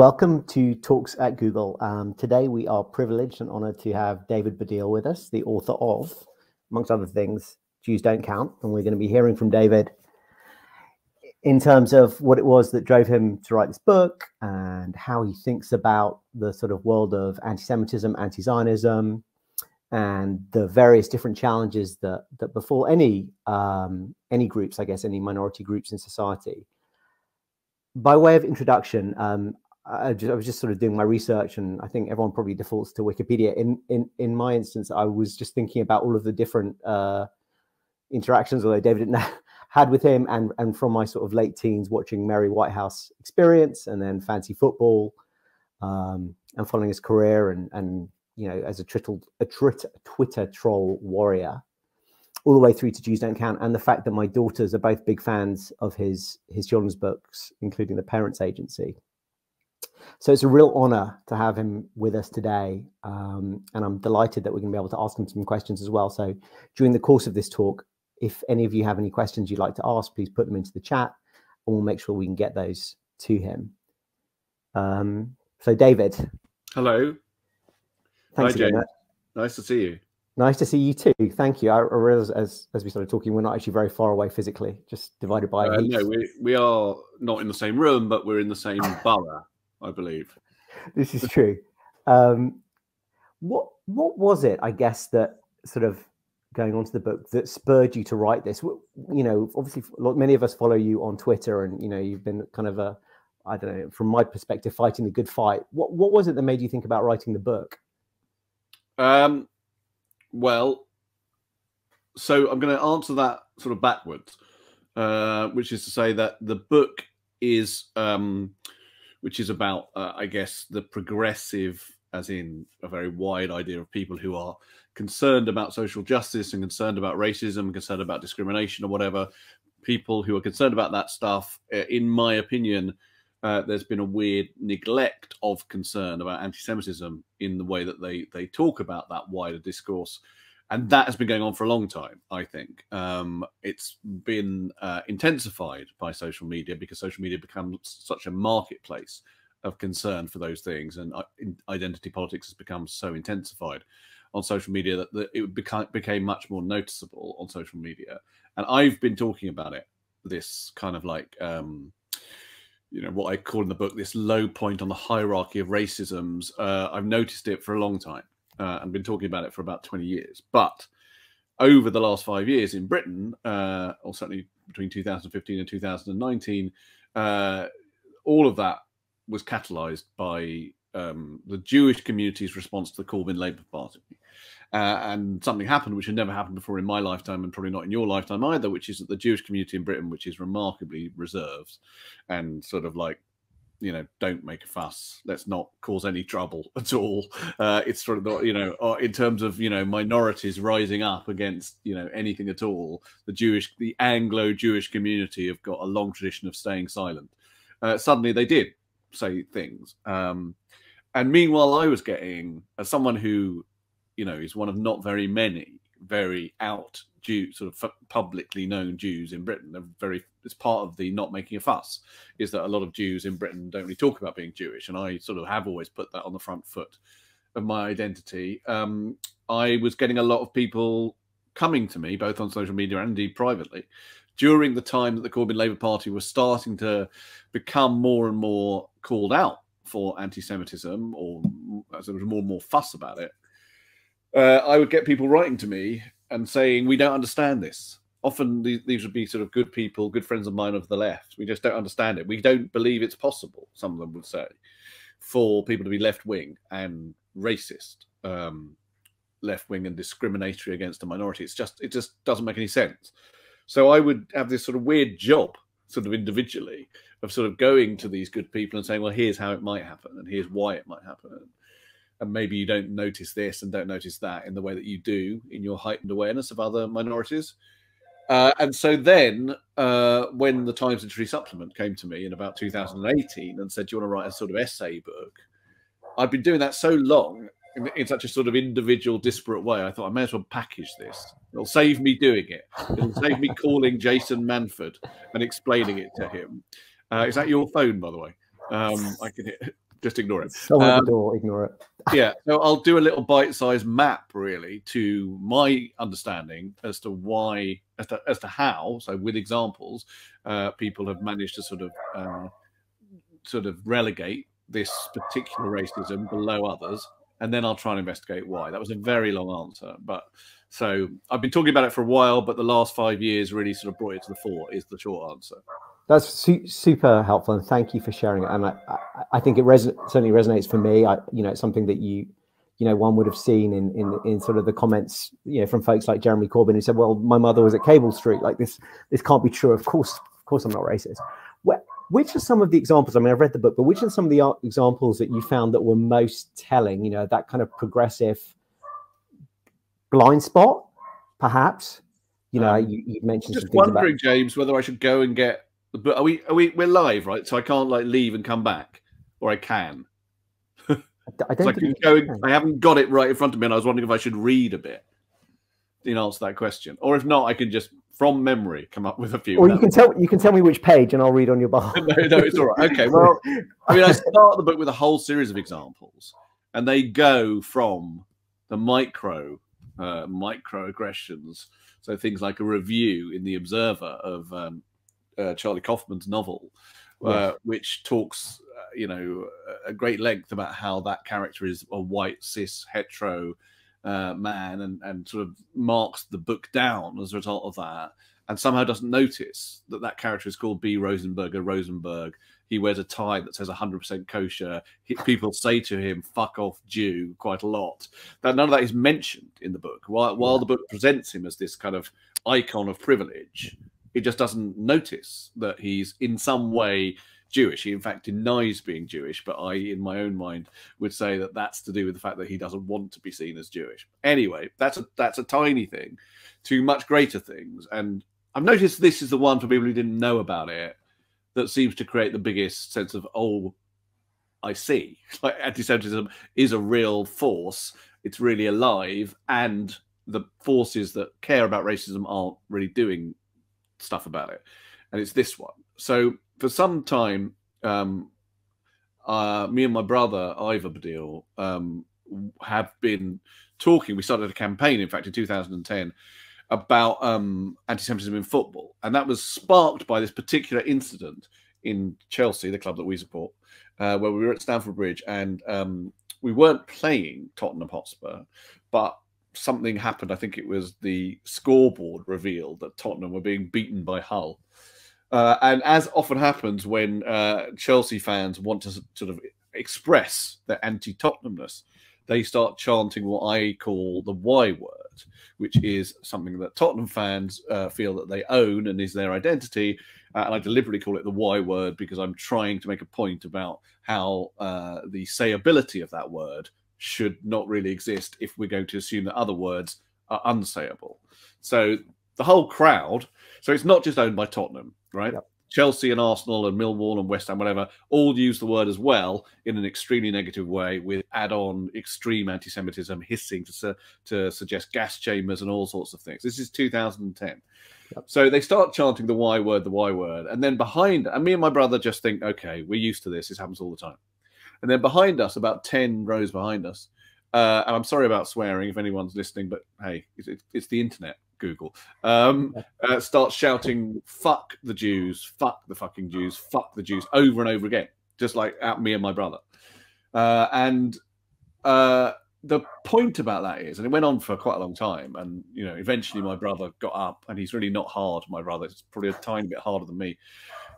Welcome to Talks at Google. Today we are privileged and honored to have David Baddiel with us, the author of, amongst other things, Jews Don't Count. And we're going to be hearing from David in terms of what it was that drove him to write this book and how he thinks about the sort of world of anti-Semitism, anti-Zionism, and the various different challenges that befall any groups, I guess, any minority groups in society. By way of introduction, I was just sort of doing my research, and I think everyone probably defaults to Wikipedia. In my instance, I was just thinking about all of the different interactions, although David didn't had with him, and from my sort of late teens, watching Merry Whitehouse Experience, and then Fancy Football, and following his career, and you know, as a Twitter troll warrior, all the way through to Jews Don't Count, and the fact that my daughters are both big fans of his children's books, including The Parents Agency. So it's a real honor to have him with us today, and I'm delighted that we're going to be able to ask him some questions as well. So during the course of this talk, if any of you have any questions you'd like to ask, please put them into the chat, and we'll make sure we can get those to him. So David. Hello. Thanks Hi, again. James. Nice to see you. Nice to see you too. Thank you. I realized as we started talking, we're not actually very far away physically, just divided by no, we are not in the same room, but we're in the same borough, I believe. This is true. What was it, I guess, that sort of going on to the book that spurred you to write this? You know, obviously, many of us follow you on Twitter, and you know, you've been kind of a, I don't know, from my perspective, fighting the good fight. What was it that made you think about writing the book? Well, so I'm going to answer that sort of backwards, which is to say that the book is, which is about, I guess, the progressive, as in a very wide idea of people who are concerned about social justice and concerned about racism, concerned about discrimination or whatever, people who are concerned about that stuff. In my opinion, there's been a weird neglect of concern about anti-Semitism in the way that they talk about that wider discourse. And that has been going on for a long time, I think. It's been intensified by social media, because social media becomes such a marketplace of concern for those things. And identity politics has become so intensified on social media that it became much more noticeable on social media. And I've been talking about it, this kind of like, you know, what I call in the book, this low point on the hierarchy of racisms. I've noticed it for a long time and been talking about it for about 20 years. But over the last 5 years in Britain, or certainly between 2015 and 2019, all of that was catalyzed by the Jewish community's response to the Corbyn Labour Party. And something happened which had never happened before in my lifetime, and probably not in your lifetime either, which is that the Jewish community in Britain, which is remarkably reserved and sort of like, you know, don't make a fuss, let's not cause any trouble at all. It's sort of not, you know, in terms of, you know, minorities rising up against, you know, anything at all. The Anglo-Jewish community have got a long tradition of staying silent. Suddenly they did say things. And meanwhile, I was getting, as someone who, you know, is one of not very many very out Jews, sort of publicly known Jews in Britain. It's part of the not making a fuss, is that a lot of Jews in Britain don't really talk about being Jewish. And I sort of have always put that on the front foot of my identity. I was getting a lot of people coming to me, both on social media and indeed privately, during the time that the Corbyn Labour Party was starting to become more and more called out for anti-Semitism, or as there was more and more fuss about it. I would get people writing to me and saying, we don't understand this. Often these would be sort of good people, good friends of mine of the left. We just don't understand it. We don't believe it's possible, some of them would say, for people to be left-wing and racist, left-wing and discriminatory against a minority. It just doesn't make any sense. So I would have this sort of weird job, sort of individually, of sort of going to these good people and saying, well, here's how it might happen, and here's why it might happen. And maybe you don't notice this and don't notice that in the way that you do in your heightened awareness of other minorities. And so then when the Times Literary Supplement came to me in about 2018 and said, do you want to write a sort of essay book? I'd been doing that so long in such a sort of individual, disparate way. I thought I may as well package this. It'll save me doing it. It'll save me calling Jason Manford and explaining it to him. Is that your phone, by the way? I can hear. just ignore it. Someone at the door, ignore it. Yeah, so I'll do a little bite-sized map, really, to my understanding as to why, as to how. So, with examples, people have managed to sort of relegate this particular racism below others, and then I'll try and investigate why. That was a very long answer, but so I've been talking about it for a while, but the last 5 years really sort of brought it to the fore. Is the short answer. That's super helpful, and thank you for sharing it. And I think it certainly resonates for me. It's something that one would have seen in sort of the comments, from folks like Jeremy Corbyn, who said, "Well, my mother was at Cable Street. Like this can't be true. Of course, I'm not racist." Which are some of the examples? I mean, I've read the book, but which are some of the examples that you found that were most telling? That kind of progressive blind spot, perhaps. You mentioned just some things wondering, James, whether I should go and get. But we're live, right? So I can't like leave and come back, or I can. I don't think I haven't got it right in front of me, and I was wondering if I should read a bit in answer to that question, or if not, I can just from memory come up with a few. Or you can tell me which page, and I'll read on your behalf. No, it's all right. Okay, well, I mean, I start the book with a whole series of examples, and they go from the microaggressions. So things like a review in the Observer of Charlie Kaufman's novel, which talks, at great length about how that character is a white cis hetero man, and sort of marks the book down as a result of that, and somehow doesn't notice that character is called B. Rosenberg. He wears a tie that says 100% kosher. People say to him, "Fuck off, Jew," quite a lot. None of that is mentioned in the book. While the book presents him as this kind of icon of privilege, it just doesn't notice that he's in some way Jewish. He, in fact, denies being Jewish, but I, in my own mind, would say that that's to do with the fact that he doesn't want to be seen as Jewish. Anyway, that's a tiny thing to much greater things. And I've noticed this is the one for people who didn't know about it that seems to create the biggest sense of, oh, I see. Like, anti-Semitism is a real force. It's really alive. And the forces that care about racism aren't really doing stuff about it. And it's this one. So for some time, me and my brother, Ivor Baddiel, have been talking. We started a campaign, in fact, in 2010, about anti-Semitism in football. And that was sparked by this particular incident in Chelsea, the club that we support, where we were at Stamford Bridge, and we weren't playing Tottenham Hotspur, but something happened. I think it was the scoreboard revealed that Tottenham were being beaten by Hull. And as often happens when Chelsea fans want to sort of express their anti-Tottenhamness, they start chanting what I call the Y word, which is something that Tottenham fans feel that they own and is their identity. And I deliberately call it the Y word because I'm trying to make a point about how the sayability of that word should not really exist if we're going to assume that other words are unsayable. So the whole crowd, so it's not just owned by Tottenham, right? Yep. Chelsea and Arsenal and Millwall and West Ham, whatever, all use the word as well in an extremely negative way with add-on extreme anti-Semitism, hissing to suggest gas chambers and all sorts of things. This is 2010. Yep. So they start chanting the Y word, and then behind, and me and my brother just think, okay, we're used to this. This happens all the time. And then behind us, about 10 rows behind us, and I'm sorry about swearing if anyone's listening, but hey, it's the internet. Google starts shouting "fuck the Jews, fuck the fucking Jews, fuck the Jews" over and over again, just like at me and my brother. And the point about that is, and it went on for quite a long time, and eventually my brother got up, and he's really not hard. My brother is probably a tiny bit harder than me,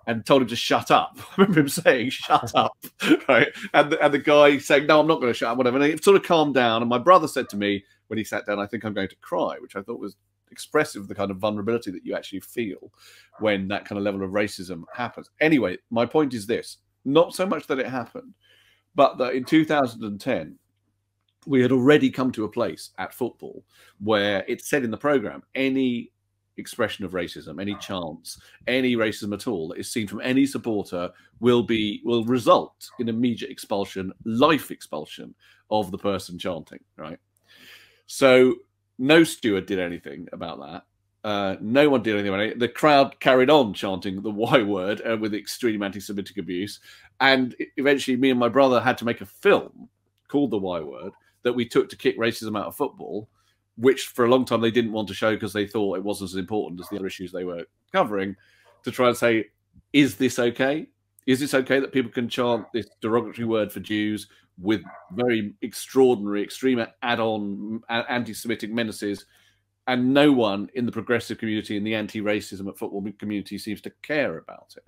and told him to shut up. I remember him saying, "Shut up," right? And the guy saying, "No, I'm not going to shut up," whatever. And it sort of calmed down. And my brother said to me when he sat down, "I think I'm going to cry," which I thought was expressive of the kind of vulnerability that you actually feel when that kind of level of racism happens. Anyway, my point is this: not so much that it happened, but that in 2010, we had already come to a place at football where it said in the program, any expression of racism, any chance, any racism at all that is seen from any supporter will result in immediate expulsion, life expulsion of the person chanting, right? So no steward did anything about that. No one did anything about it. The crowd carried on chanting the Y word with extreme anti-Semitic abuse. And eventually me and my brother had to make a film called The Y Word that we took to kick racism out of football, which for a long time they didn't want to show because they thought it wasn't as important as the other issues they were covering, to try and say, is this okay? Is this okay that people can chant this derogatory word for Jews with very extraordinary, extreme add-on anti-Semitic menaces, and no one in the progressive community and the anti-racism at football community seems to care about it?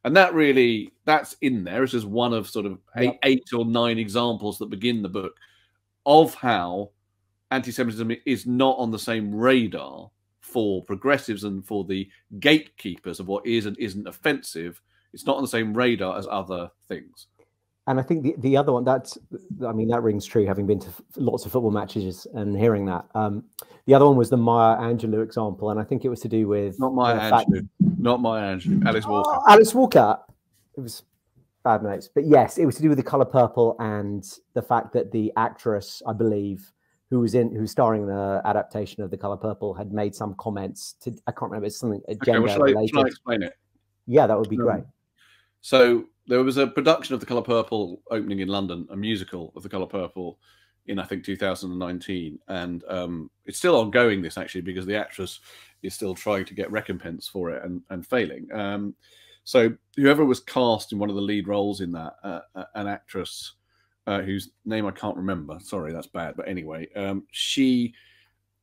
And that really, that's in there. It's just one of sort of eight or nine examples that begin the book of how anti-Semitism is not on the same radar for progressives and for the gatekeepers of what is and isn't offensive. It's not on the same radar as other things. And I think the other one, that rings true, having been to lots of football matches and hearing that. The other one was the Maya Angelou example, and I think it was to do with... Not Maya Angelou, Alice Walker. Alice Walker. It was bad notes. But yes, it was to do with the colour purple and the fact that the actress, I believe, who's starring in the adaptation of The Colour Purple, had made some comments to, I can't remember, it's something gender related. Shall I explain it? Yeah, that would be great. So there was a production of The Colour Purple opening in London, a musical of The Colour Purple in, I think, 2019. And it's still ongoing, this actually, because the actress is still trying to get recompense for it and failing. So whoever was cast in one of the lead roles in that, an actress whose name I can't remember. Sorry, that's bad. But anyway, she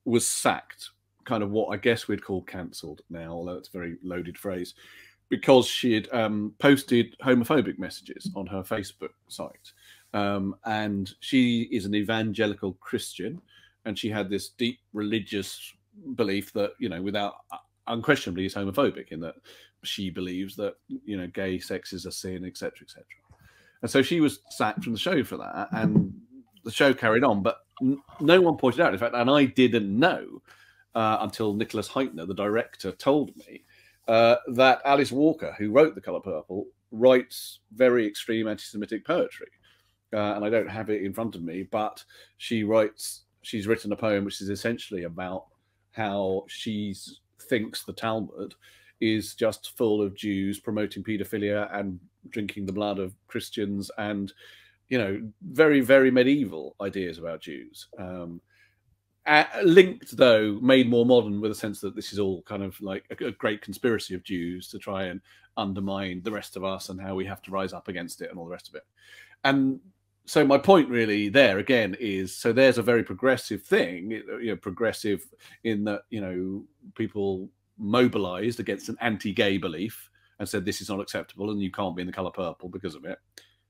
was sacked, kind of what I guess we'd call cancelled now, although it's a very loaded phrase, because she had posted homophobic messages on her Facebook site. And she is an evangelical Christian, and she had this deep religious belief that, you know, without unquestionably is homophobic, in that she believes that, you know, gay sex is a sin, etc., etc. And so she was sacked from the show for that, and the show carried on. But no one pointed out, in fact, and I didn't know until Nicholas Heitner, the director, told me that Alice Walker, who wrote The Colour Purple, writes very extreme anti-Semitic poetry. And I don't have it in front of me, but she's written a poem which is essentially about how she thinks the Talmud is just full of Jews promoting paedophilia and drinking the blood of Christians, and, you know, very, very medieval ideas about Jews. Linked, though, made more modern, with a sense that this is all kind of like a great conspiracy of Jews to try and undermine the rest of us and how we have to rise up against it and all the rest of it. And so my point really there again is, so there's a very progressive thing, you know, progressive in that, you know, people mobilized against an anti-gay belief and said this is not acceptable and you can't be in The Colour Purple because of it.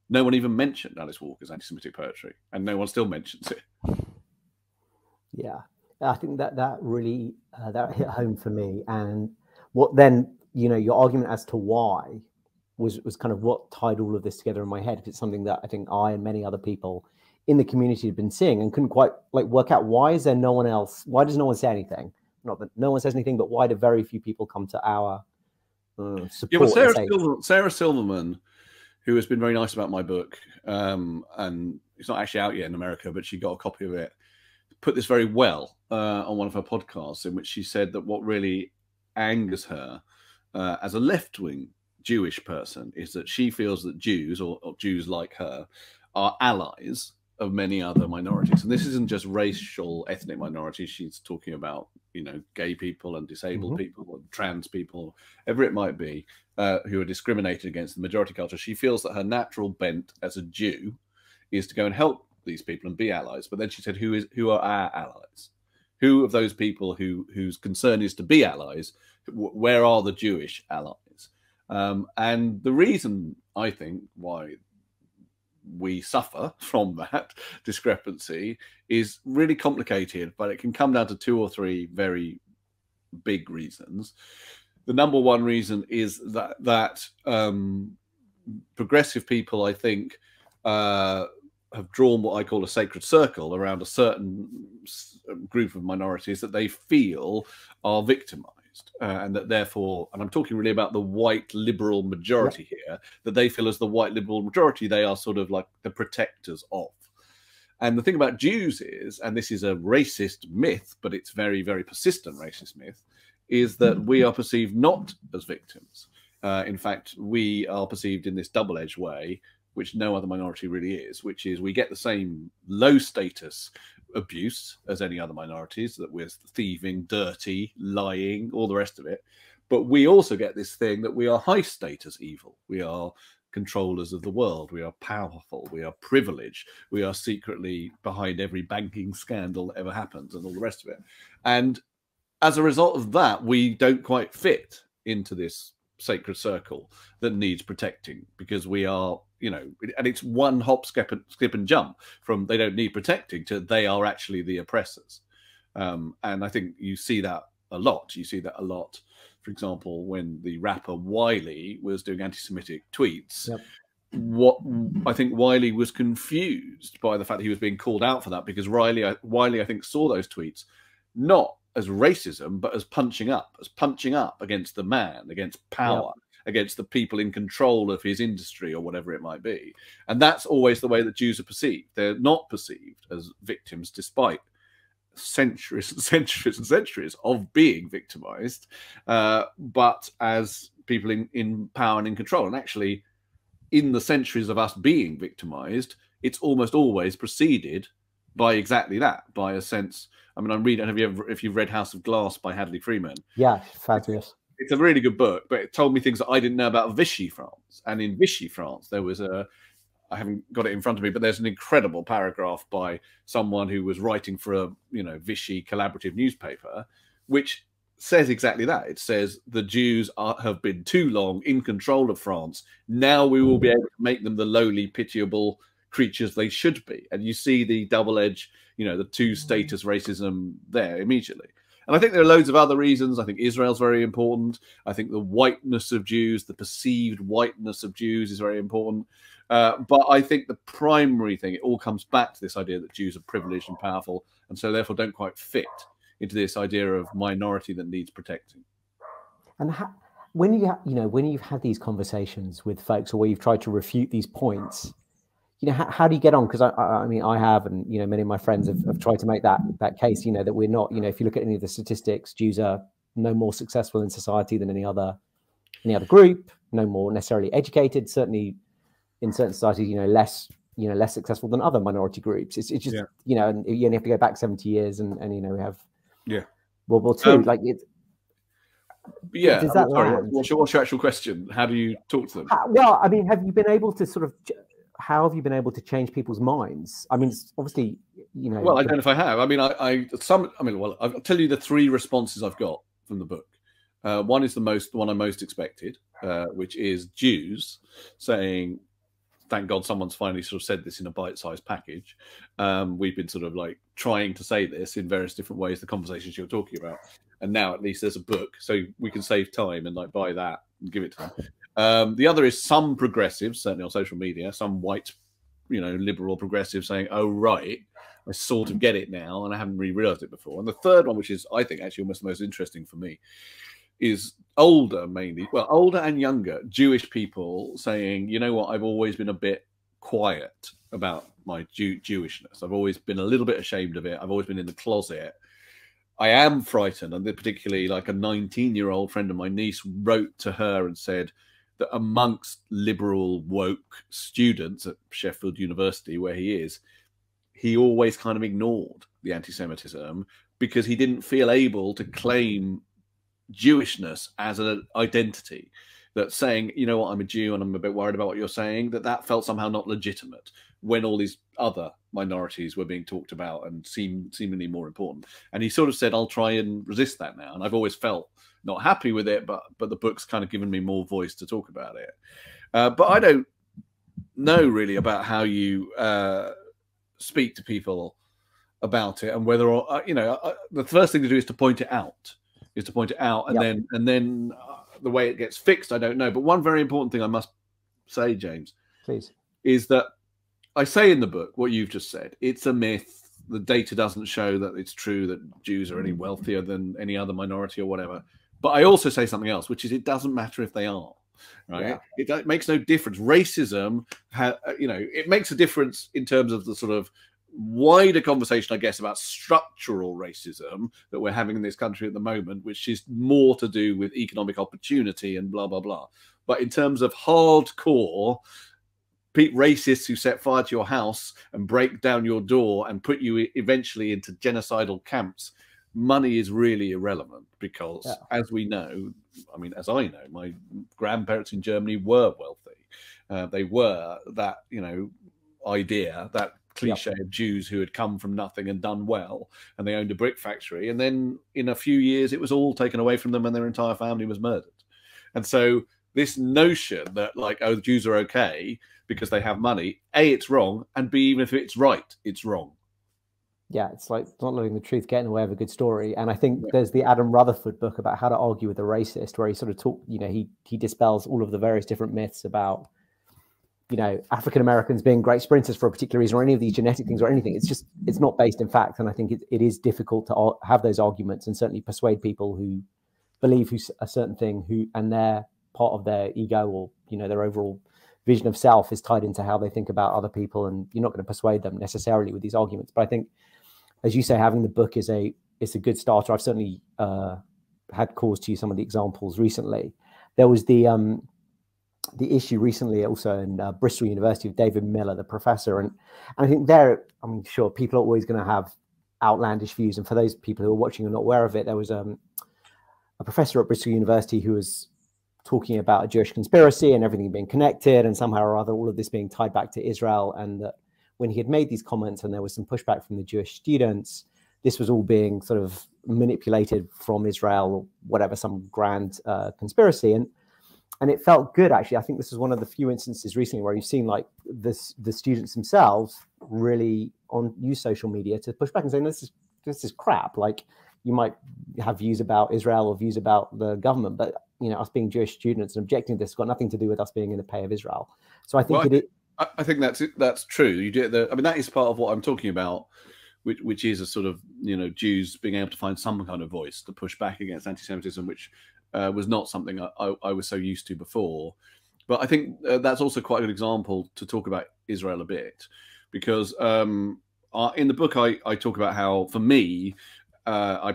No one even mentioned Alice Walker's anti-Semitic poetry, and no one still mentions it. Yeah, I think that really that hit home for me. And what then, you know, your argument as to why was kind of what tied all of this together in my head. It's something that I think I and many other people in the community had been seeing and couldn't quite like work out, why is there no one else? Why does no one say anything? Not that no one says anything, but why do very few people come to our support? Yeah, well, Sarah Silverman, who has been very nice about my book, and it's not actually out yet in America, but she got a copy of it, put this very well on one of her podcasts, in which she said that what really angers her as a left-wing Jewish person is that she feels that Jews, or Jews like her, are allies of many other minorities. And this isn't just racial, ethnic minorities. She's talking about, you know, gay people and disabled people and trans people, whatever it might be, who are discriminated against in the majority culture. She feels that her natural bent as a Jew is to go and help these people and be allies. But then she said, who are our allies? Who of those people whose concern is to be allies, where are the Jewish allies? And the reason, I think, why we suffer from that discrepancy is really complicated, but it can come down to two or three very big reasons. The number one reason is that progressive people, I think, have drawn what I call a sacred circle around a certain group of minorities that they feel are victimized. And that therefore, and I'm talking really about the white liberal majority here, that they feel as the white liberal majority, they are sort of like the protectors of. And the thing about Jews is, and this is a racist myth, but it's very, very persistent racist myth, is that we are perceived not as victims. In fact, we are perceived in this double-edged way, which no other minority really is, which is we get the same low status abuse as any other minorities, that we're thieving, dirty, lying, all the rest of it. But we also get this thing that we are high status evil. We are controllers of the world. We are powerful. We are privileged. We are secretly behind every banking scandal that ever happens and all the rest of it. And as a result of that, we don't quite fit into this sacred circle that needs protecting, because we are, you know, and it's one hop, skip and jump from they don't need protecting to they are actually the oppressors. And I think you see that a lot. You see that a lot, for example, when the rapper Wiley was doing anti-Semitic tweets. Yep. What I think Wiley was confused by the fact that he was being called out for that, because Wiley, I think, saw those tweets not as racism, but as punching up against the man, against power, against the people in control of his industry or whatever it might be. And that's always the way that Jews are perceived. They're not perceived as victims, despite centuries and centuries and centuries of being victimized, but as people in power and in control. And actually, in the centuries of us being victimized, it's almost always preceded by exactly that, by a sense. I mean, I'm reading. If you've read House of Glass by Hadley Freeman? Yeah, fabulous. It's a really good book, but it told me things that I didn't know about Vichy France. And in Vichy France, there was I haven't got it in front of me, but there's an incredible paragraph by someone who was writing for a, you know, Vichy collaborative newspaper, which says exactly that. It says the Jews have been too long in control of France. Now we will be able to make them the lowly, pitiable creatures they should be. And you see the double edge, you know, the two status racism there immediately. And I think there are loads of other reasons. I think Israel's very important. I think the whiteness of Jews, the perceived whiteness of Jews, is very important. But I think the primary thing, it all comes back to this idea that Jews are privileged and powerful, and so therefore don't quite fit into this idea of minority that needs protecting. And when you've had these conversations with folks, or where you've tried to refute these points, you know, how do you get on? Because I mean, I have, and you know, many of my friends have tried to make that case. You know, that we're not. You know, if you look at any of the statistics, Jews are no more successful in society than any other group. No more necessarily educated. Certainly, in certain societies, you know, less successful than other minority groups. It's just you know, and you only have to go back 70 years, and you know, we have World War II. Like it. Yeah. Sorry, what's your actual question? How do you talk to them? Well, I mean, have you been able to sort of? How have you been able to change people's minds? I mean, obviously, you know. Well, I don't know if I have. I mean, well, I'll tell you the three responses I've got from the book. One is the one I most expected, which is Jews saying, "Thank God someone's finally sort of said this in a bite-sized package." We've been sort of like trying to say this in various different ways, the conversations you're talking about, and now at least there's a book, so we can save time and like buy that and give it to them. The other is some progressives, certainly on social media, some white, you know, liberal progressives saying, "Oh, right, I sort of get it now, and I haven't really realized it before." And the third one, which is, I think, actually almost the most interesting for me, is older and younger Jewish people saying, "You know what, I've always been a bit quiet about my Jewishness. I've always been a little bit ashamed of it. I've always been in the closet. I am frightened." And particularly like a 19-year-old friend of my niece wrote to her and said that amongst liberal woke students at Sheffield University, where he is, he always kind of ignored the anti-Semitism because he didn't feel able to claim Jewishness as an identity. That saying, "You know what, I'm a Jew and I'm a bit worried about what you're saying," that felt somehow not legitimate when all these other minorities were being talked about and seemingly more important. And he sort of said, "I'll try and resist that now." And I've always felt not happy with it, but the book's kind of given me more voice to talk about it. But I don't know really about how you speak to people about it, and whether or you know, the first thing to do is to point it out. And then the way it gets fixed, I don't know. But one very important thing I must say, James, please, is that I say in the book what you've just said. It's a myth. The data doesn't show that it's true that Jews are any wealthier than any other minority or whatever. But I also say something else, which is it doesn't matter if they are. Right? It makes no difference. Racism, you know, it makes a difference in terms of the sort of wider conversation, I guess, about structural racism that we're having in this country at the moment, which is more to do with economic opportunity and blah, blah, blah. But in terms of hardcore racists who set fire to your house and break down your door and put you eventually into genocidal camps, money is really irrelevant, because as we know, I mean, as I know, my grandparents in Germany were wealthy. They were that, you know, idea, that cliche of Jews who had come from nothing and done well, and they owned a brick factory, and then in a few years it was all taken away from them and their entire family was murdered. And so this notion that, like, oh, the Jews are okay because they have money, A, it's wrong, and B, even if it's right, it's wrong. Yeah, it's like not knowing the truth, getting away with a good story. And I think there's the Adam Rutherford book about how to argue with a racist, where he sort of you know, he dispels all of the various different myths about, you know, African Americans being great sprinters for a particular reason, or any of these genetic things or anything. It's just, it's not based in fact. And I think it is difficult to have those arguments and certainly persuade people who believe a certain thing, and they're part of their ego, or, you know, their overall vision of self is tied into how they think about other people. And you're not going to persuade them necessarily with these arguments. But I think, as you say, having the book is a good starter. I've certainly had cause to use some of the examples recently. There was the issue recently also in Bristol University of David Miller, the professor. And I think there, I'm sure people are always going to have outlandish views. And for those people who are watching and not aware of it, there was a professor at Bristol University who was talking about a Jewish conspiracy and everything being connected, and somehow or other all of this being tied back to Israel. And that when he had made these comments and there was some pushback from the Jewish students, this was all being sort of manipulated from Israel or whatever, some grand conspiracy. And it felt good, actually. I think this is one of the few instances recently where you've seen, like, the students themselves really use social media to push back and say, this is crap. Like, you might have views about Israel or views about the government, but, you know, us being Jewish students and objecting to this has got nothing to do with us being in the pay of Israel. So I think I think that's true. You do. I mean, that is part of what I'm talking about, which is a sort of, you know, Jews being able to find some kind of voice to push back against anti-Semitism, which was not something I was so used to before. But I think that's also quite a good example to talk about Israel a bit, because in the book I talk about how, for me, I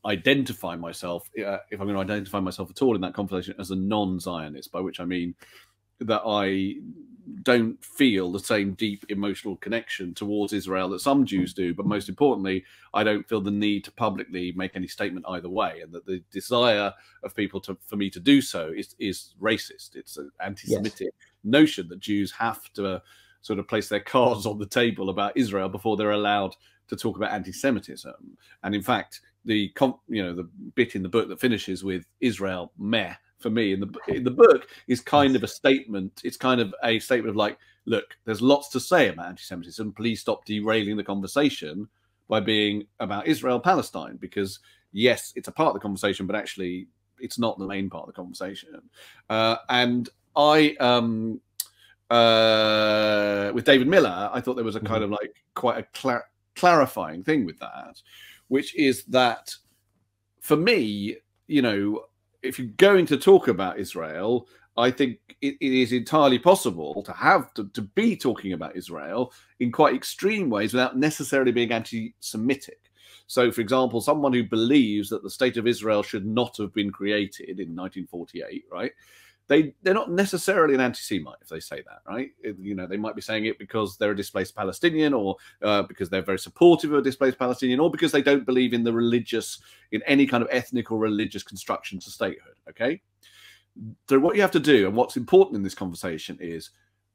identify myself, if I'm going to identify myself at all in that conversation, as a non-Zionist, by which I mean that I don't feel the same deep emotional connection towards Israel that some Jews do, but most importantly, I don't feel the need to publicly make any statement either way, and that the desire of people for me to do so is racist. It's an anti-Semitic notion that Jews have to sort of place their cards on the table about Israel before they're allowed to talk about anti-Semitism. And in fact, the bit in the book that finishes with Israel meh, for me in the book, is kind of a statement. It's kind of a statement of, like, look, there's lots to say about anti-Semitism. Please stop derailing the conversation by being about Israel Palestine, because yes, it's a part of the conversation, but actually it's not the main part of the conversation. And I with David Miller, I thought there was a kind of, like, quite a clarifying thing with that, which is that, for me, you know, if you're going to talk about Israel, I think it is entirely possible to be talking about Israel in quite extreme ways without necessarily being anti-Semitic. So, for example, someone who believes that the state of Israel should not have been created in 1948, right? They're not necessarily an anti-Semite if they say that, right? You know, they might be saying it because they're a displaced Palestinian, or because they're very supportive of a displaced Palestinian, or because they don't believe in in any kind of ethnic or religious construction to statehood, okay? So what you have to do, and what's important in this conversation, is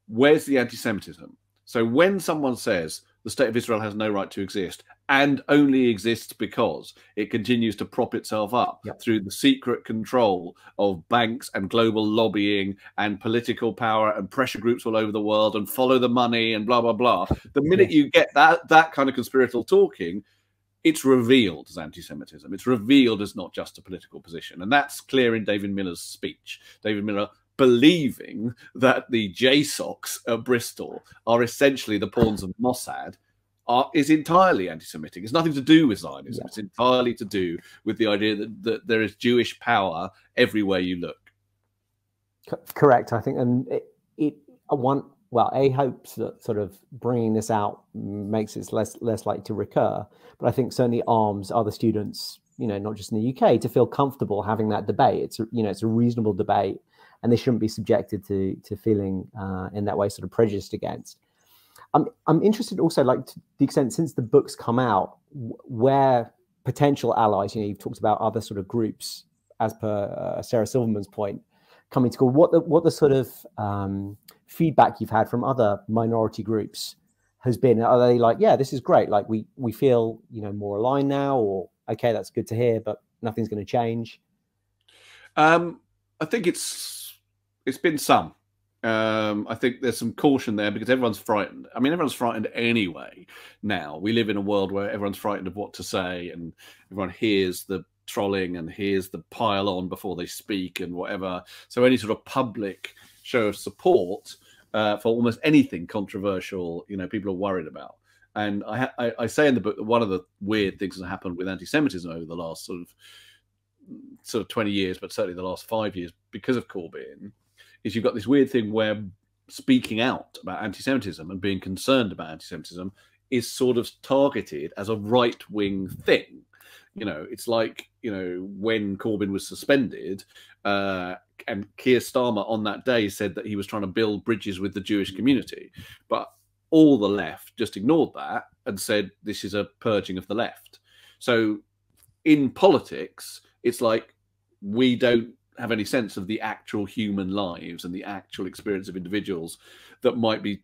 where's the anti-Semitism? So when someone says the state of Israel has no right to exist and only exists because it continues to prop itself up through the secret control of banks and global lobbying and political power and pressure groups all over the world and follow the money and blah, blah, blah. The minute you get that kind of conspiratorial talking, it's revealed as anti-Semitism. It's revealed as not just a political position. And that's clear in David Miller's speech. David Miller believing that the JSOCs at Bristol are essentially the pawns of Mossad is entirely anti-Semitic. It's nothing to do with Zionism. It's entirely to do with the idea that there is Jewish power everywhere you look. Correct, I think. And hopes that sort of bringing this out makes it less likely to recur, but I think certainly arms other students, not just in the UK, to feel comfortable having that debate. It's a reasonable debate, and they shouldn't be subjected to feeling in that way sort of prejudiced against. I'm interested also, like, to the extent since the book's come out, where potential allies, you've talked about other sort of groups, as per Sarah Silverman's point, coming to school. What the sort of feedback you've had from other minority groups has been? Are they like, yeah, this is great, like we feel more aligned now, or okay, that's good to hear, but nothing's going to change? I think it's been some. I think there's some caution there because everyone's frightened. I mean, everyone's frightened anyway now. We live in a world where everyone's frightened of what to say, and everyone hears the trolling and hears the pile on before they speak and whatever. So any sort of public show of support for almost anything controversial, people are worried about. And I say in the book that one of the weird things that happened with anti-Semitism over the last sort of 20 years, but certainly the last 5 years, because of Corbyn, is you've got this weird thing where speaking out about anti-Semitism and being concerned about anti-Semitism is sort of targeted as a right-wing thing. It's like, when Corbyn was suspended, and Keir Starmer on that day said that he was trying to build bridges with the Jewish community. But all the left just ignored that and said, this is a purging of the left. So in politics, it's like we don't have any sense of the actual human lives and the actual experience of individuals that might be,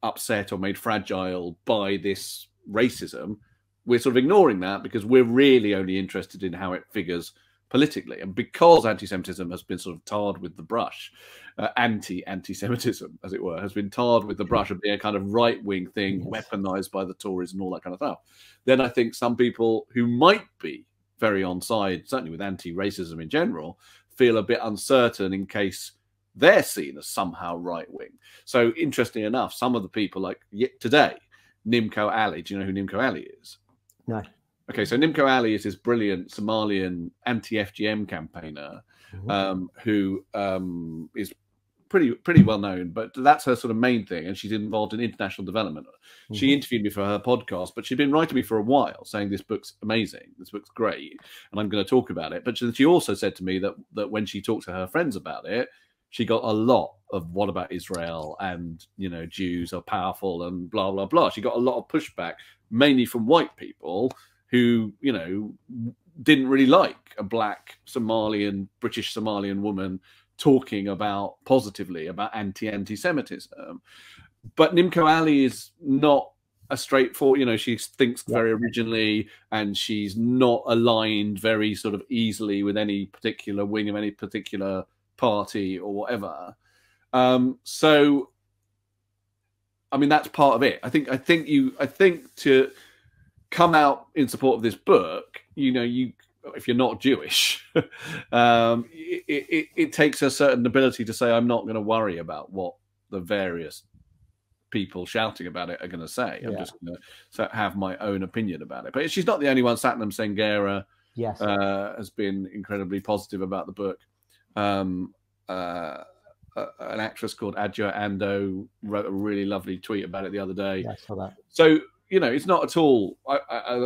upset or made fragile by this racism. We're sort of ignoring that because we're really only interested in how it figures politically. And because anti-Semitism has been sort of tarred with the brush, anti-Semitism, as it were, has been tarred with the brush of being a kind of right-wing thing, weaponized by the Tories and all that kind of stuff, then I think some people who might be very on side, certainly with anti-racism in general, feel a bit uncertain in case they're seen as somehow right-wing. So interestingly enough, some of the people, like today, Nimco Ali, do you know who Nimco Ali is? No. Okay, so Nimco Ali is this brilliant Somalian anti-FGM campaigner who is pretty well known, but that's her sort of main thing, and she's involved in international development. She interviewed me for her podcast, but she'd been writing me for a while saying this book's amazing, this book's great, and I'm going to talk about it. But she also said to me that when she talked to her friends about it, she got a lot of what about Israel and, Jews are powerful and blah, blah, blah. She got a lot of pushback, mainly from white people who, didn't really like a black British Somalian woman talking positively about anti-Semitism. But Nimco Ali is not a straightforward, she thinks very originally, and she's not aligned very sort of easily with any particular wing of any particular party or whatever. So, I mean, that's part of it. I think to come out in support of this book, if you're not Jewish, it takes a certain ability to say, I'm not going to worry about what the various people shouting about it are going to say. I'm just going to have my own opinion about it. But she's not the only one. Satnam Sengera has been incredibly positive about the book. An actress called Adjoa Ando wrote a really lovely tweet about it the other day. Yeah, I saw that. So, it's not at all,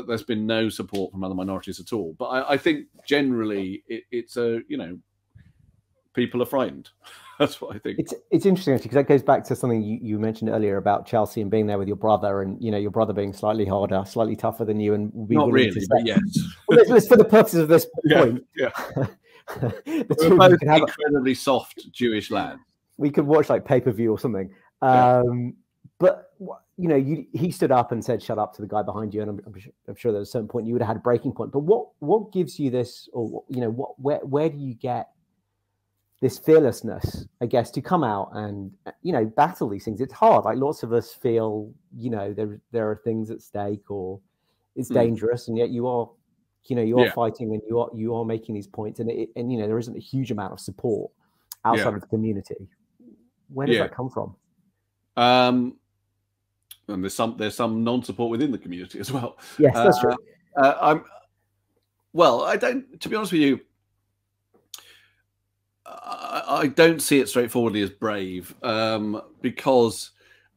there's been no support from other minorities at all. But I think generally it's people are frightened. That's what I think. It's interesting, actually, because that goes back to something you mentioned earlier about Chelsea and being there with your brother, and your brother being slightly harder, slightly tougher than you, and not really, but yes. Well, let's for the purposes of this point. Yeah. We're both incredibly soft Jewish lads. We could watch like pay-per-view or something. But he stood up and said, "Shut up" to the guy behind you, and I'm sure there was a certain point you would have had a breaking point. But what gives you this, or where do you get this fearlessness, I guess, to come out and battle these things? It's hard. Like, lots of us feel there are things at stake, or it's dangerous, and yet you are fighting, and you are making these points, and there isn't a huge amount of support outside of the community. Where does that come from? And there's some non-support within the community as well. Yes, that's true. I don't. To be honest with you, I don't see it straightforwardly as brave, because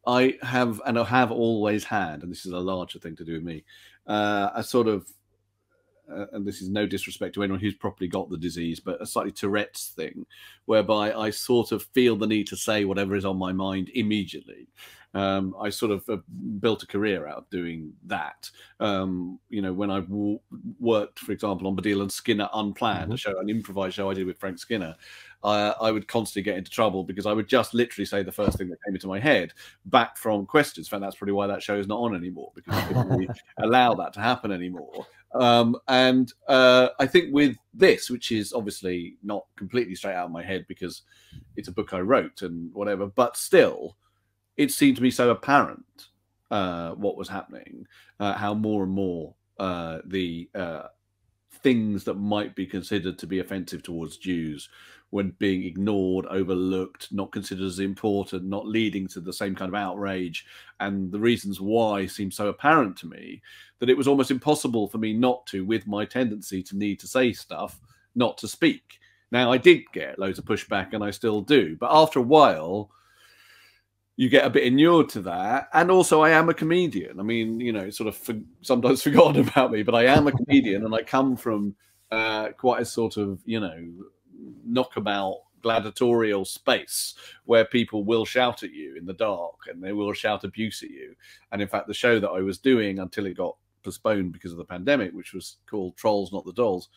I have always had, and this is a larger thing to do with me, a sort of, and this is no disrespect to anyone who's properly got the disease, but a slightly Tourette's thing, whereby I sort of feel the need to say whatever is on my mind immediately. I sort of built a career out of doing that. You know, when I worked, for example, on Baddiel and Skinner Unplanned, an improvised show I did with Frank Skinner, I would constantly get into trouble because I would just literally say the first thing that came into my head back from questions. In fact, that's probably why that show is not on anymore, because I couldn't really allow that to happen anymore. I think with this, which is obviously not completely straight out of my head because it's a book I wrote and whatever, but still, it seemed to me so apparent what was happening, how more and more the things that might be considered to be offensive towards Jews when being ignored, overlooked, not considered as important, not leading to the same kind of outrage, and the reasons why seemed so apparent to me that it was almost impossible for me not to, with my tendency to need to say stuff, not to speak. Now, I did get loads of pushback, and I still do, but after a while, you get a bit inured to that. And also, I am a comedian. I mean, you know, it's sort of sometimes forgotten about me, but I am a comedian, and I come from quite a sort of, you know, knockabout gladiatorial space where people will shout at you in the dark and they will shout abuse at you. And in fact, the show that I was doing until it got postponed because of the pandemic, which was called Trolls Not the Dolls,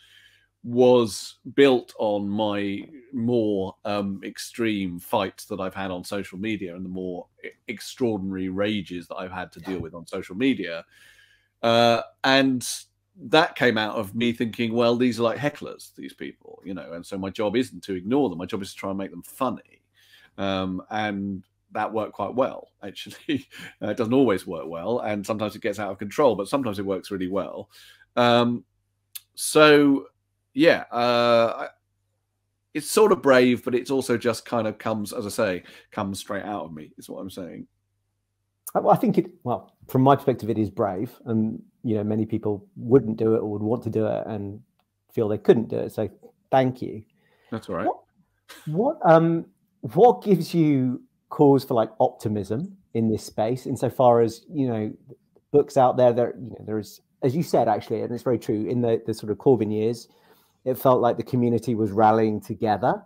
was built on my more extreme fights that I've had on social media and the more extraordinary rages that I've had to deal with on social media. And that came out of me thinking, well, these are like hecklers, these people, you know, and so my job isn't to ignore them. My job is to try and make them funny. And that worked quite well, actually. It doesn't always work well, and sometimes it gets out of control, but sometimes it works really well. So, yeah, it's sort of brave, but it's also just kind of comes, as I say, comes straight out of me, is what I'm saying. I think well, from my perspective, it is brave, and you know, many people wouldn't do it or would want to do it and feel they couldn't do it. So, thank you. That's all right. What gives you cause for like optimism in this space, insofar as, you know, books out there that, you know, there's, as you said, actually, and it's very true, in the sort of Corbyn years, it felt like the community was rallying together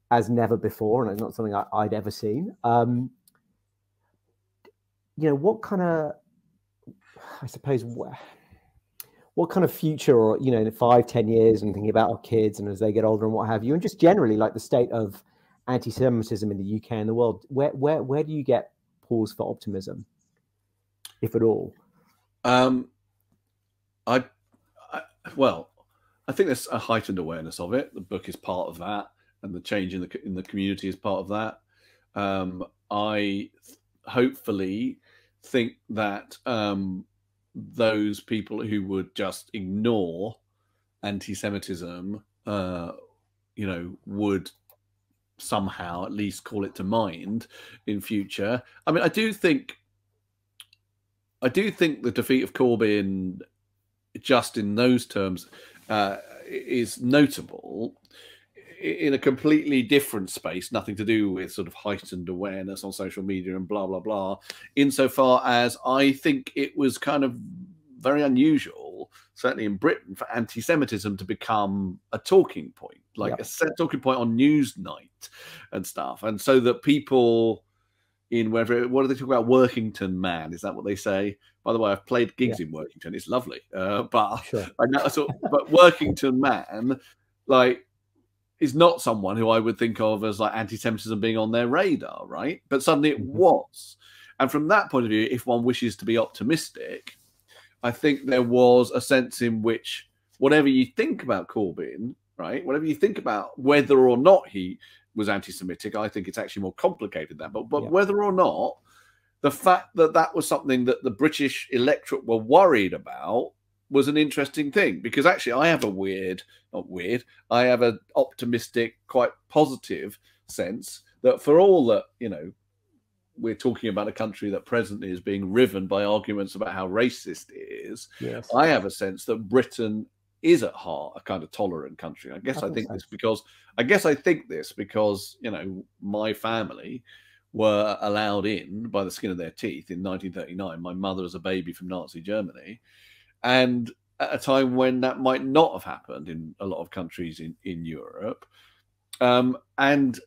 as never before, and it's not something I'd ever seen. You know, what kind of, I suppose, what kind of future, or, you know, in 5-10 years, and thinking about our kids and as they get older and what have you, and just generally like the state of anti-Semitism in the UK and the world, where do you get pause for optimism, if at all? Well, I think there's a heightened awareness of it. The book is part of that, and the change in the community is part of that. I hopefully think that those people who would just ignore anti-Semitism, you know, would somehow at least call it to mind in future. I mean, I do think the defeat of Corbyn, just in those terms, is notable in a completely different space, nothing to do with sort of heightened awareness on social media and blah, blah, blah, insofar as I think it was kind of very unusual, certainly in Britain, for anti-Semitism to become a talking point, like a talking point on Newsnight and stuff. And so that people in what do they talk about? Workington Man, is that what they say? By the way, I've played gigs in Workington. It's lovely. But sure. But Workington Man, like, is not someone who I would think of as like anti-Semitism being on their radar, right? But suddenly it was. And from that point of view, if one wishes to be optimistic, I think there was a sense in which whatever you think about Corbyn, right, whatever you think about whether or not he was anti-Semitic, I think it's actually more complicated than that. But whether or not, the fact that that was something that the British electorate were worried about was an interesting thing, because actually I have I have an optimistic, quite positive sense that for all that, you know, we're talking about a country that presently is being riven by arguments about how racist it is. Yes. I have a sense that Britain is at heart a kind of tolerant country. I think this because you know, my family were allowed in by the skin of their teeth in 1939. My mother was a baby from Nazi Germany, and at a time when that might not have happened in a lot of countries in Europe. And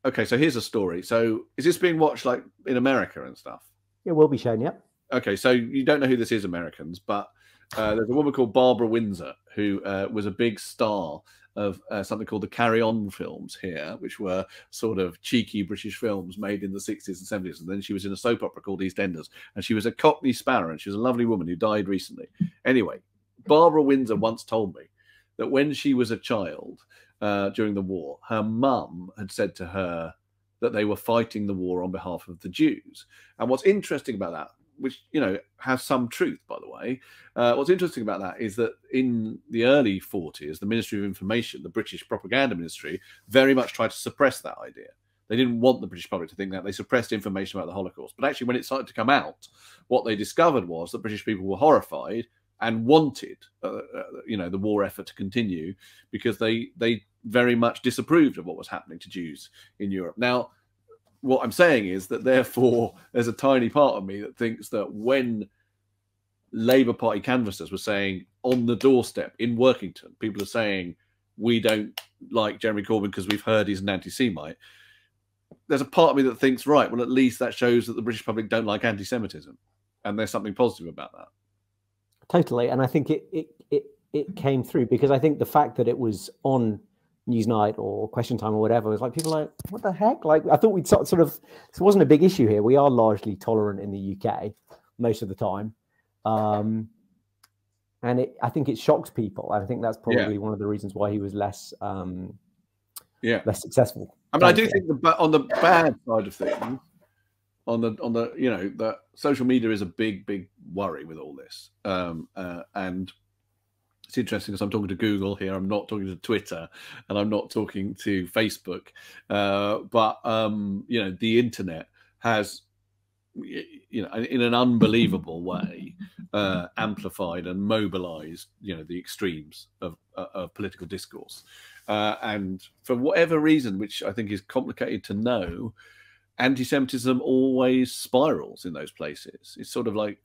okay, so here's a story. So is this being watched like in America and stuff? It will be shown, yeah. Okay, so you don't know who this is, Americans, but there's a woman called Barbara Windsor who was a big star of something called the Carry On films here, which were sort of cheeky British films made in the 60s and 70s. And then she was in a soap opera called EastEnders, and she was a Cockney sparrow, and she was a lovely woman who died recently. Anyway, Barbara Windsor once told me that when she was a child during the war, her mum had said to her that they were fighting the war on behalf of the Jews. And what's interesting about that, which, you know, has some truth, by the way, what's interesting about that is that in the early 40s, the Ministry of Information, the British propaganda ministry, very much tried to suppress that idea. They didn't want the British public to think that. They suppressed information about the Holocaust. But actually, when it started to come out, what they discovered was that British people were horrified and wanted, you know, the war effort to continue, because they very much disapproved of what was happening to Jews in Europe. Now, what I'm saying is that therefore there's a tiny part of me that thinks that when Labour Party canvassers were saying on the doorstep in Workington, people are saying we don't like Jeremy Corbyn because we've heard he's an anti-Semite, there's a part of me that thinks, right, well, at least that shows that the British public don't like anti-Semitism, and there's something positive about that. Totally. And I think it came through, because I think the fact that it was on Newsnight or Question Time or whatever was like, people like, what the heck? Like, I thought we'd sort of, it wasn't a big issue here. We are largely tolerant in the UK most of the time. And I think it shocks people. I think that's probably one of the reasons why he was less less successful. I mean, I do think on the bad side of things, on the you know, that social media is a big worry with all this. And it's interesting because I'm talking to Google here. I'm not talking to Twitter, and I'm not talking to Facebook. But you know, the internet has, you know, in an unbelievable way, amplified and mobilized, you know, the extremes of political discourse. And for whatever reason, which I think is complicated to know, anti-Semitism always spirals in those places. It's sort of like,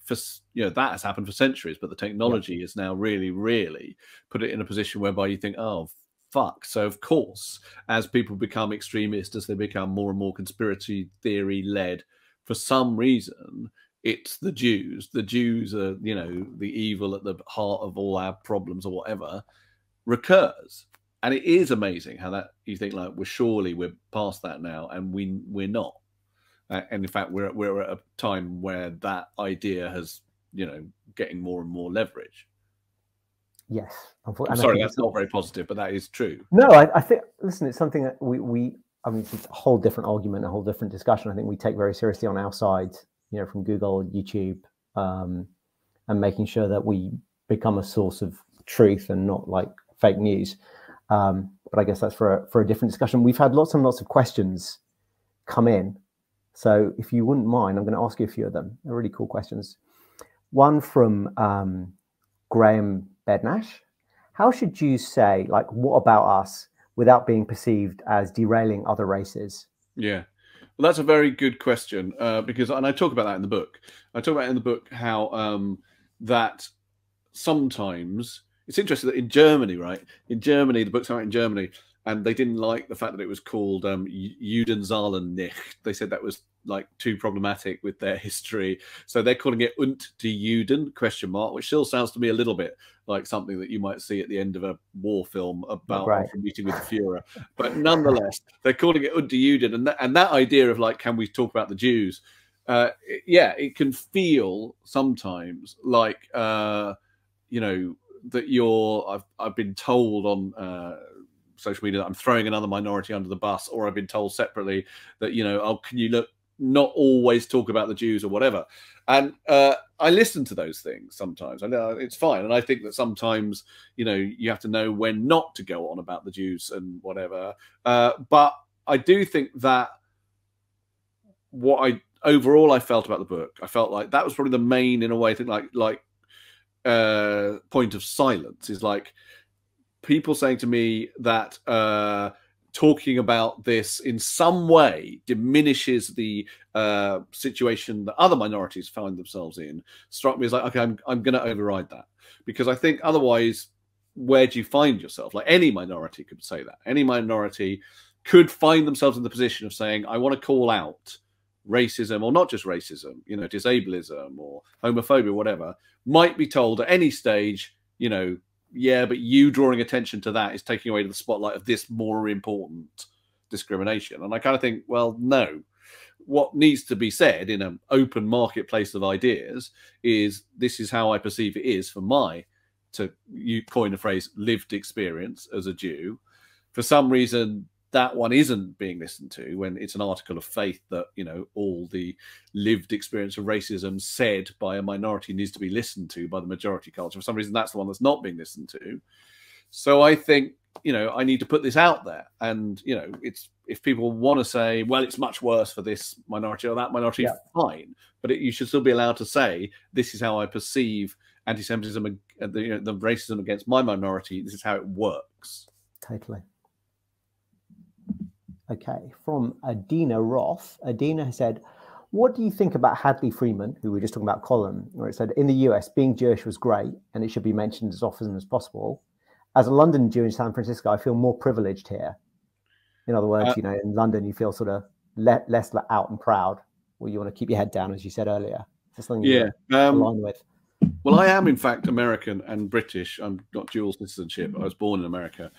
you know, that has happened for centuries, but the technology is now really put it in a position whereby you think, oh, fuck. So, of course, as people become extremist, as they become more and more conspiracy theory led, for some reason, it's the Jews. The Jews are, you know, the evil at the heart of all our problems or whatever, recurs. And it is amazing how that you think, like, we're past that now, and we're not. And in fact, we're at a time where that idea has, you know, getting more and more leverage. Yes. I'm sorry, that's not very positive, but that is true. No, I think, listen, it's something that I mean, it's a whole different argument, a whole different discussion. I think we take very seriously on our side, you know, from Google, YouTube, and making sure that we become a source of truth and not like fake news. But I guess that's for a different discussion. We've had lots and lots of questions come in. So if you wouldn't mind, I'm going to ask you a few of them. They're really cool questions. One from Graham Bednash. How should Jews say, like, what about us, without being perceived as derailing other races? Yeah. Well, that's a very good question, because, and I talk about that in the book. I talk about in the book how that sometimes, it's interesting that in Germany, right? In Germany, the book's out in Germany, and they didn't like the fact that it was called Judensaalen nicht. They said that was like too problematic with their history. So they're calling it Und die Juden, ? Which still sounds to me a little bit like something that you might see at the end of a war film about a meeting with the Führer. But nonetheless, they're calling it Und die Juden. And that idea of like, can we talk about the Jews? Yeah, it can feel sometimes like, you know, that I've been told on social media that I'm throwing another minority under the bus, or I've been told separately that, you know, oh, can you not always talk about the Jews or whatever? And I listen to those things sometimes. I know it's fine. And I think that sometimes, you know, you have to know when not to go on about the Jews and whatever. But I do think that overall I felt about the book, I felt like that was probably the main, in a way, I think like point of silence is like people saying to me that talking about this in some way diminishes the situation that other minorities find themselves in. Struck me as like, okay, I'm going to override that, because I think otherwise, where do you find yourself? Like any minority could say that. Any minority could find themselves in the position of saying, I want to call out racism, or not just racism, you know, disableism or homophobia, whatever, might be told at any stage, you know, yeah, but you drawing attention to that is taking away the spotlight of this more important discrimination. And I kind of think, well, no. What needs to be said in an open marketplace of ideas is, this is how I perceive it is for my, to you coin the phrase, lived experience as a Jew. For some reason, that one isn't being listened to, when it's an article of faith that, you know, all the lived experience of racism said by a minority needs to be listened to by the majority culture. For some reason, that's the one that's not being listened to. So I think, you know, I need to put this out there. And, you know, it's, if people want to say, well, it's much worse for this minority or that minority, fine. But you should still be allowed to say, this is how I perceive anti-Semitism and the, you know, the racism against my minority. This is how it works. Totally. Okay, from Adina Roth. Adina has said, what do you think about Hadley Freeman, who we were just talking about, column, where it said, in the US, being Jewish was great and it should be mentioned as often as possible. As a London Jew in San Francisco, I feel more privileged here. In other words, you know, in London, you feel sort of less out and proud, or you want to keep your head down, as you said earlier. Is this something you align with? Well, I am, in fact, American and British. I'm not dual citizenship. I was born in America.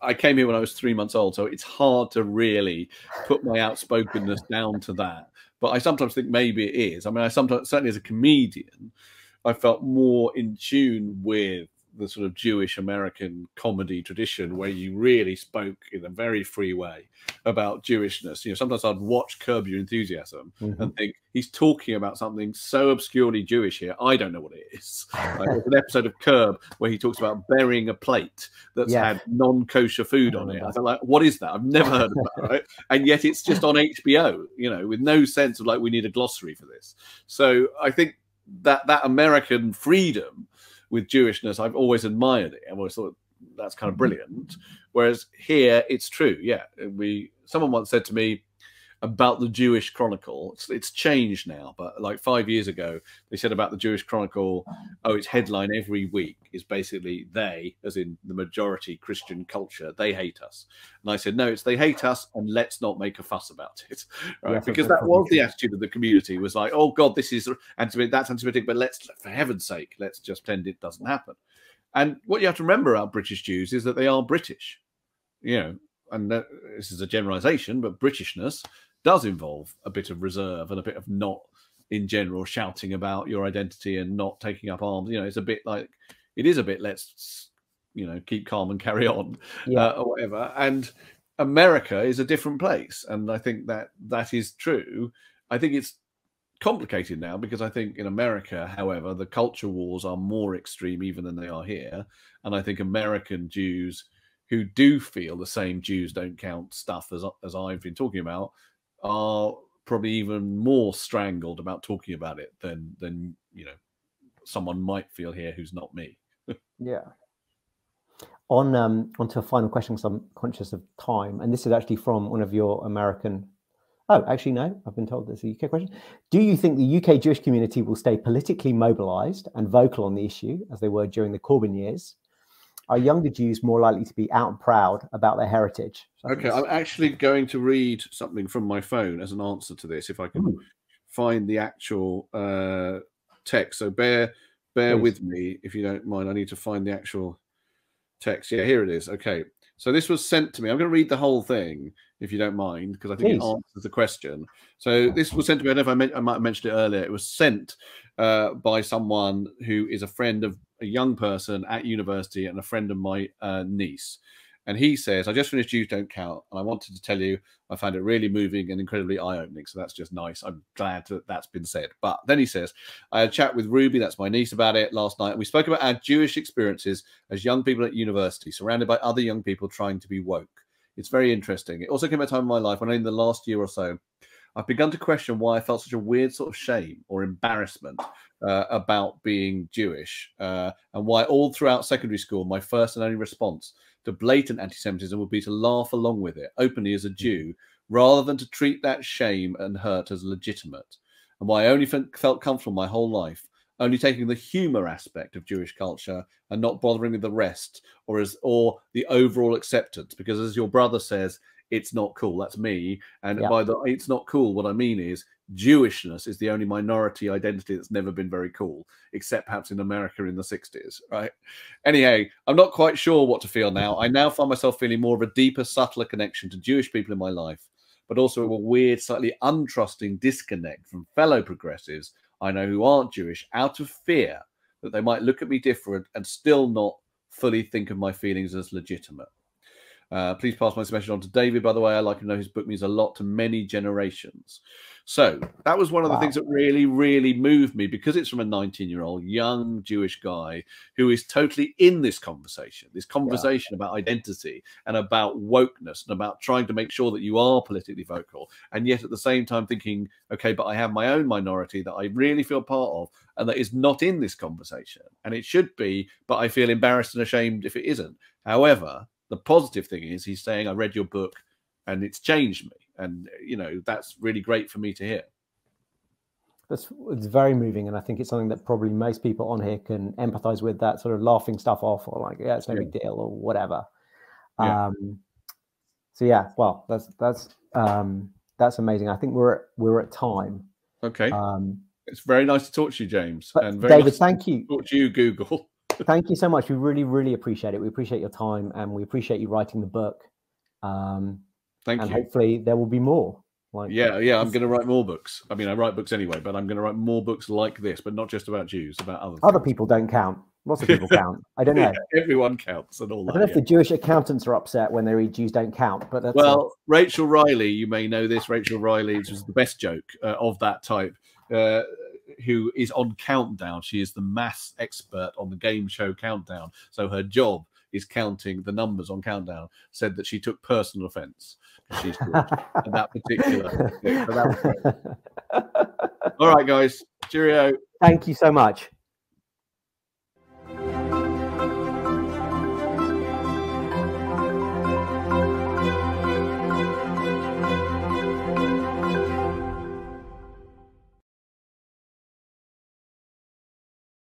I came here when I was 3 months old, so it's hard to really put my outspokenness down to that. But I sometimes think maybe it is. I mean, I sometimes, certainly as a comedian, I felt more in tune with the sort of Jewish American comedy tradition, where you really spoke in a very free way about Jewishness. You know, sometimes I'd watch Curb Your Enthusiasm and think, he's talking about something so obscurely Jewish here, I don't know what it is. Like, there's an episode of Curb where he talks about burying a plate that's had non-kosher food on it. I felt like, what is that? I've never heard of that, right? And yet it's just on HBO, you know, with no sense of like, we need a glossary for this. So I think that American freedom with Jewishness, I've always admired it. I've always thought that's kind of brilliant. Whereas here, it's true. Yeah, someone once said to me about the Jewish Chronicle, it's changed now, but like 5 years ago, they said about the Jewish Chronicle, oh, its headline every week is basically they, as in the majority Christian culture, they hate us. And I said, no, it's they hate us and let's not make a fuss about it. Right? Yes, because that was the attitude of the community, was like, oh God, this is anti-Semitic, that's anti-Semitic, but let's, for heaven's sake, let's just pretend it doesn't happen. And what you have to remember about British Jews is that they are British, you know, and this is a generalization, but Britishness does involve a bit of reserve and a bit of not, in general, shouting about your identity and not taking up arms. You know, it's a bit like, it is a bit, let's, you know, keep calm and carry on, or whatever. And America is a different place. And I think that is true. I think it's complicated now, because I think in America, however, the culture wars are more extreme even than they are here. And I think American Jews who do feel the same Jews don't count stuff as I've been talking about are probably even more strangled about talking about it than you know, someone might feel here who's not me. Yeah. Onto a final question, because I'm conscious of time, and this is actually from one of your American. Oh, actually, no, I've been told there's a UK question. Do you think the UK Jewish community will stay politically mobilized and vocal on the issue as they were during the Corbyn years? Are younger Jews more likely to be out and proud about their heritage? Okay, I'm actually going to read something from my phone as an answer to this, if I can find the actual text. So bear with me, if you don't mind. I need to find the actual text. Yeah, here it is. Okay, so this was sent to me. I'm going to read the whole thing, if you don't mind, because I think it answers the question. So this was sent to me. I don't know if I might have mentioned it earlier. It was sent by someone who is a friend of a young person at university and a friend of my niece. And he says, I just finished Jews Don't Count, and I wanted to tell you I found it really moving and incredibly eye-opening. So that's just nice. I'm glad that that's been said. But then he says, I had a chat with Ruby, that's my niece, about it last night. And we spoke about our Jewish experiences as young people at university, surrounded by other young people trying to be woke. It's very interesting. It also came at a time in my life when in the last year or so, I've begun to question why I felt such a weird sort of shame or embarrassment about being Jewish, and why all throughout secondary school, my first and only response to blatant anti-Semitism would be to laugh along with it openly as a Jew, rather than to treat that shame and hurt as legitimate, and why I only felt comfortable my whole life, only taking the humour aspect of Jewish culture and not bothering with the rest, or the overall acceptance, because as your brother says, it's not cool. That's me. And by the it's not cool, what I mean is Jewishness is the only minority identity that's never been very cool, except perhaps in America in the 60s, right? Anyhow, I'm not quite sure what to feel now. I now find myself feeling more of a deeper, subtler connection to Jewish people in my life, but also a weird, slightly untrusting disconnect from fellow progressives I know who aren't Jewish, out of fear that they might look at me different and still not fully think of my feelings as legitimate. Please pass my message on to David. By the way, I like to know his book means a lot to many generations. So that was one of the things that really, really moved me, because it's from a 19-year-old young Jewish guy who is totally in this conversation about identity and about wokeness and about trying to make sure that you are politically vocal. And yet at the same time thinking, okay, but I have my own minority that I really feel part of and that is not in this conversation. And it should be, but I feel embarrassed and ashamed if it isn't. However, the positive thing is he's saying, I read your book and it's changed me. And, you know, that's really great for me to hear. It's very moving. And I think it's something that probably most people on here can empathize with, that sort of laughing stuff off or like, yeah, it's no big deal or whatever. So yeah, well, that's amazing. I think we're at time. Okay. It's very nice to talk to you, James. And very David, nice thank you. To talk to you, Google. Thank you so much. We really, really appreciate it. We appreciate your time and we appreciate you writing the book. Thank you. Hopefully there will be more. I'm going to write more books. I mean, I write books anyway, but I'm going to write more books like this, but not just about Jews, about other things. People don't count. Lots of people count. I don't know. Everyone counts and all that. I don't know if the Jewish accountants are upset when they read Jews don't count, but that's Rachel Riley, you may know this. Rachel Riley, which was the best joke of that type, who is on Countdown. She is the maths expert on the game show Countdown. So her job is counting the numbers on Countdown, said that she took personal offense because she's Jewish at that particular. So that was great. All right, guys. Cheerio. Thank you so much.